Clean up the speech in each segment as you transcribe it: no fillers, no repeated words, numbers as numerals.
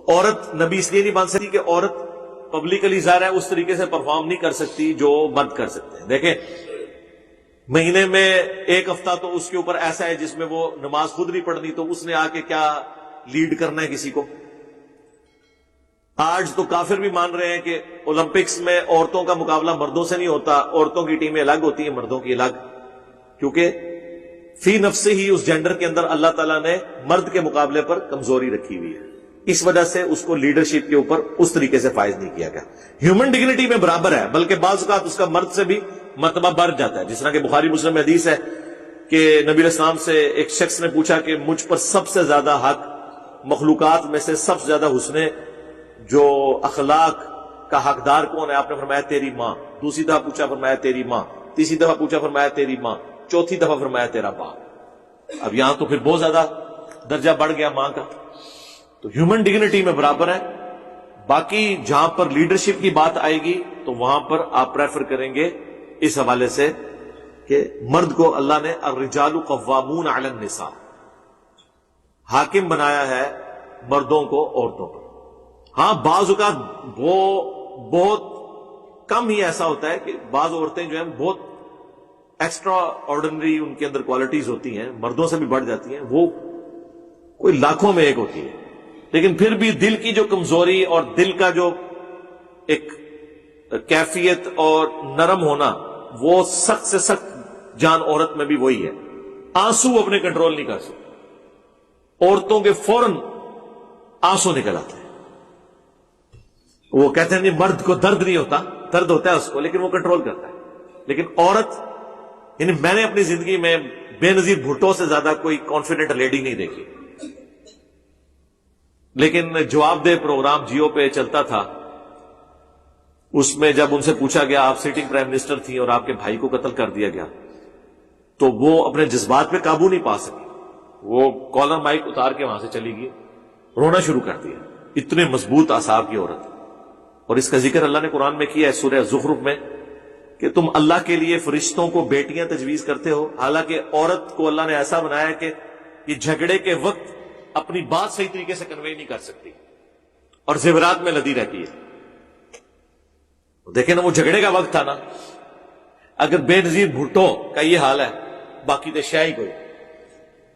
عورت نبی اس لیے نہیں بن سکتی کہ عورت پبلکلی ظاہر ہے اس طریقے سے پرفارم نہیں کر سکتی جو مرد کر سکتے ہیں. دیکھیں مہینے میں ایک ہفتہ تو اس کے اوپر ایسا ہے جس میں وہ نماز خود نہیں پڑھنی، تو اس نے آ کے کیا لیڈ کرنا ہے کسی کو. آج تو کافر بھی مان رہے ہیں کہ اولمپکس میں عورتوں کا مقابلہ مردوں سے نہیں ہوتا، عورتوں کی ٹیمیں الگ ہوتی ہیں مردوں کی الگ، کیونکہ فی نفس ہی اس جینڈر کے اندر اللہ تعالیٰ نے مرد کے مقابلے پر کمزوری رکھی ہوئی ہے، اس وجہ سے اس کو لیڈرشپ کے اوپر اس طریقے سے فائز نہیں کیا گیا. ہیومن ڈگنیٹی میں برابر ہے، بلکہ بعض اوقات اس کا مرد سے بھی مرتبہ بڑھ جاتا ہے. جس طرح کہ بخاری مسلم میں حدیث ہے کہ نبی علیہ السلام سے ایک شخص نے پوچھا کہ مجھ پر سب سے زیادہ حق مخلوقات میں سے سب سے زیادہ حسن جو اخلاق کا حقدار کون ہے؟ آپ نے فرمایا تیری ماں. دوسری دفعہ پوچھا فرمایا تیری ماں. تیسری دفعہ پوچھا فرمایا تیری ماں. چوتھی دفعہ فرمایا تیرا باپ. اب یہاں تو پھر بہت زیادہ درجہ بڑھ گیا ماں کا. تو ہیومن ڈگنیٹی میں برابر ہے. باقی جہاں پر لیڈرشپ کی بات آئے گی تو وہاں پر آپ پریفر کریں گے اس حوالے سے کہ مرد کو اللہ نے الرجال قوامون علی النساء حاکم بنایا ہے مردوں کو عورتوں پر. ہاں بعض اوقات وہ بہت کم ہی ایسا ہوتا ہے کہ بعض عورتیں جو ہیں بہت ایکسٹرا آرڈنری ان کے اندر کوالٹیز ہوتی ہیں، مردوں سے بھی بڑھ جاتی ہیں، وہ کوئی لاکھوں میں ایک ہوتی ہے. لیکن پھر بھی دل کی جو کمزوری اور دل کا جو ایک کیفیت اور نرم ہونا، وہ سخت سے سخت جان عورت میں بھی وہی ہے. آنسو اپنے کنٹرول نہیں کر سکتے، عورتوں کے فوراً آنسو نکل آتے ہیں. وہ کہتے ہیں نہیں مرد کو درد نہیں ہوتا، درد ہوتا ہے اس کو لیکن وہ کنٹرول کرتا ہے. لیکن عورت، یعنی میں نے اپنی زندگی میں بے نظیر بھٹو سے زیادہ کوئی کانفیڈنٹ لیڈی نہیں دیکھی. لیکن جواب دہ پروگرام جیو پہ چلتا تھا، اس میں جب ان سے پوچھا گیا آپ سٹنگ پرائم منسٹر تھی اور آپ کے بھائی کو قتل کر دیا گیا، تو وہ اپنے جذبات پہ قابو نہیں پا سکی. وہ کالر مائک اتار کے وہاں سے چلی گئی، رونا شروع کر دیا. اتنے مضبوط اعصاب کی عورت. اور اس کا ذکر اللہ نے قرآن میں کیا ہے سورہ زخرف میں کہ تم اللہ کے لیے فرشتوں کو بیٹیاں تجویز کرتے ہو، حالانکہ عورت کو اللہ نے ایسا بنایا کہ یہ جھگڑے کے وقت اپنی بات صحیح طریقے سے کنوے نہیں کر سکتی اور زیورات میں لدی رہتی ہے. دیکھیں نا وہ جھگڑے کا وقت تھا نا. اگر بے نظیر بھٹو کا یہ حال ہے، باقی تو شاہی کوئی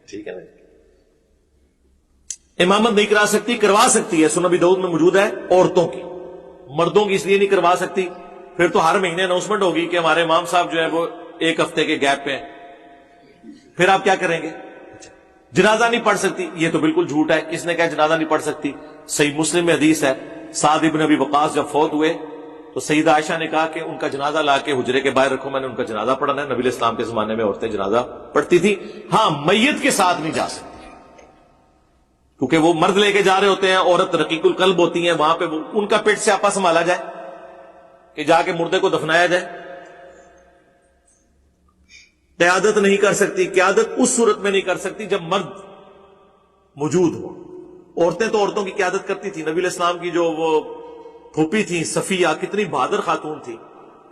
ٹھیک ہے نا. امامت نہیں کرا سکتی، کروا سکتی ہے، سنن ابی داؤد میں موجود ہے، عورتوں کی. مردوں کی اس لیے نہیں کروا سکتی، پھر تو ہر مہینے اناؤنسمنٹ ہوگی کہ ہمارے امام صاحب جو ہے وہ ایک ہفتے کے گیپ پہ ہیں. پھر آپ کیا کریں گے؟ جنازہ نہیں پڑھ سکتی، یہ تو بالکل جھوٹ ہے. کس نے کہا جنازہ نہیں پڑھ سکتی؟ صحیح مسلم میں حدیث ہے، سعد ابن ابی وقاص جب فوت ہوئے تو سیدہ عائشہ نے کہا کہ ان کا جنازہ لا کے حجرے کے باہر رکھو، میں نے ان کا جنازہ پڑھنا ہے. نبی علیہ السلام کے زمانے میں عورتیں جنازہ پڑھتی تھی. ہاں میت کے ساتھ نہیں جا سکتی کیونکہ وہ مرد لے کے جا رہے ہوتے ہیں، عورت رقیق القلب ہوتی ہیں، وہاں پہ ان کا پیٹ سے آپا سنبھالا جائے کہ جا کے مردے کو دفنایا جائے. قیادت نہیں کر سکتی. قیادت اس صورت میں نہیں کر سکتی جب مرد موجود ہو. عورتیں تو عورتوں کی قیادت کرتی تھی. نبی علیہ السلام کی جو وہ پھوپھی تھی صفیہ، کتنی بہادر خاتون تھی،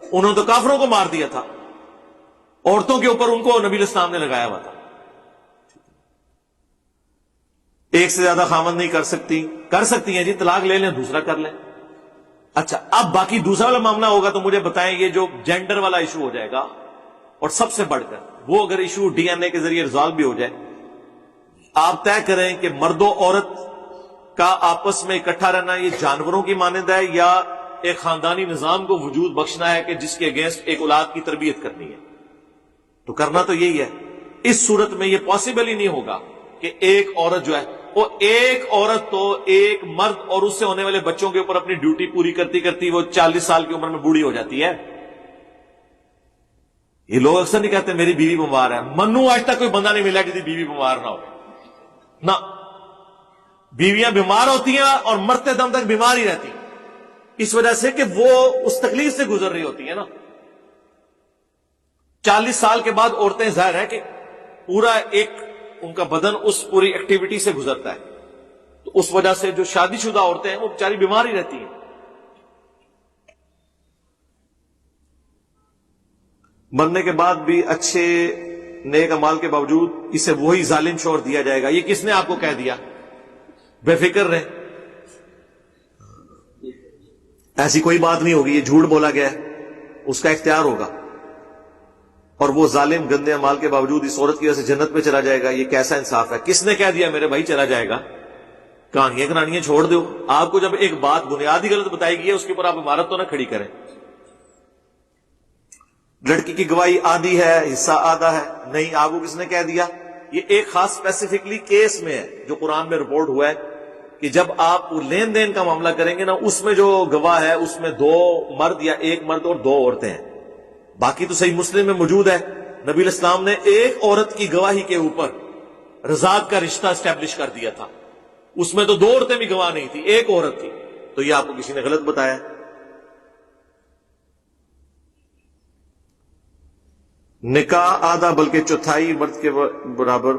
انہوں نے تو کافروں کو مار دیا تھا. عورتوں کے اوپر ان کو نبی علیہ السلام نے لگایا ہوا تھا. ایک سے زیادہ خامند نہیں کر سکتی. کر سکتی ہیں جی، طلاق لے لیں، دوسرا کر لیں. اچھا اب باقی دوسرا والا معاملہ ہوگا تو مجھے بتائیں، یہ جو جینڈر والا ایشو ہو جائے گا، اور سب سے بڑھ کر وہ اگر ایشو ڈی این اے کے ذریعے ریزالو بھی ہو جائے، آپ طے کریں کہ مرد و عورت کا آپس میں اکٹھا رہنا یہ جانوروں کی مانند ہے یا ایک خاندانی نظام کو وجود بخشنا ہے کہ جس کے اگینسٹ ایک اولاد کی تربیت کرنی ہے. تو کرنا تو یہی ہے. اس صورت میں یہ پاسبل ہی نہیں ہوگا کہ ایک عورت جو ہے وہ ایک عورت تو ایک مرد اور اس سے ہونے والے بچوں کے اوپر اپنی ڈیوٹی پوری کرتی کرتی وہ 40 سال کی عمر میں بوڑھی ہو جاتی ہے. یہ لوگ اکثر نہیں کہتے میری بیوی بیمار ہے. منو آج تک کوئی بندہ نہیں ملا جس کی بیوی بیمار نہ ہو. نہ، بیویاں بیمار ہوتی ہیں اور مرتے دم تک بیمار ہی رہتی ہیں، اس وجہ سے کہ وہ اس تکلیف سے گزر رہی ہوتی ہیں نا. 40 سال کے بعد عورتیں ظاہر ہے کہ پورا ایک ان کا بدن اس پوری ایکٹیویٹی سے گزرتا ہے، تو اس وجہ سے جو شادی شدہ عورتیں ہیں وہ بیچاری بیمار ہی رہتی ہیں. مرنے کے بعد بھی اچھے نیک اعمال کے باوجود اسے وہی ظالم شوہر دیا جائے گا. یہ کس نے آپ کو کہہ دیا؟ بے فکر رہے. ایسی کوئی بات نہیں ہوگی، یہ جھوٹ بولا گیا ہے، اس کا اختیار ہوگا، اور وہ ظالم گندے اعمال کے باوجود اس عورت کی وجہ سے جنت میں چلا جائے گا۔ یہ کیسا انصاف ہے؟ کس نے کہہ دیا میرے بھائی چلا جائے گا؟ کہانیاں چھوڑ دو۔ آپ کو جب ایک بات بنیادی غلط بتائی گئی ہے، اس کے اوپر آپ عمارت تو نہ کھڑی کریں۔ لڑکی کی گواہی آدھی ہے، حصہ آدھا ہے، نہیں، آپ کو کس نے کہہ دیا؟ یہ ایک خاص اسپیسیفکلی کیس میں ہے جو قرآن میں رپورٹ ہوا ہے کہ جب آپ لین دین کا معاملہ کریں گے نا، اس میں جو گواہ ہے اس میں 2 مرد یا 1 مرد اور 2 عورتیں ہیں۔ باقی تو صحیح مسلم میں موجود ہے، نبی الاسلام نے ایک عورت کی گواہی کے اوپر رضاعت کا رشتہ اسٹیبلش کر دیا تھا، اس میں تو 2 عورتیں بھی گواہ نہیں تھی، ایک عورت تھی۔ تو یہ آپ کو کسی نے غلط بتایا۔ نکاح آدھا بلکہ چوتھائی مرد کے برابر،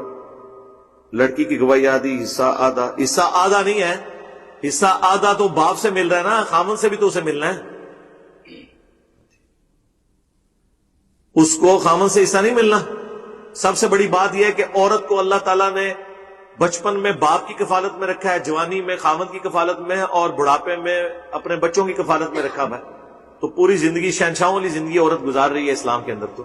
لڑکی کی گواہی آدھی، حصہ آدھا۔ حصہ آدھا نہیں ہے، حصہ آدھا تو باپ سے مل رہا ہے نا، خامن سے بھی تو اسے ملنا ہے، اس کو خامن سے حصہ نہیں ملنا۔ سب سے بڑی بات یہ ہے کہ عورت کو اللہ تعالیٰ نے بچپن میں باپ کی کفالت میں رکھا ہے، جوانی میں خامن کی کفالت میں، اور بڑھاپے میں اپنے بچوں کی کفالت میں رکھا ہے۔ تو پوری زندگی شہنشاہوں والی زندگی عورت گزار رہی ہے اسلام کے اندر۔ تو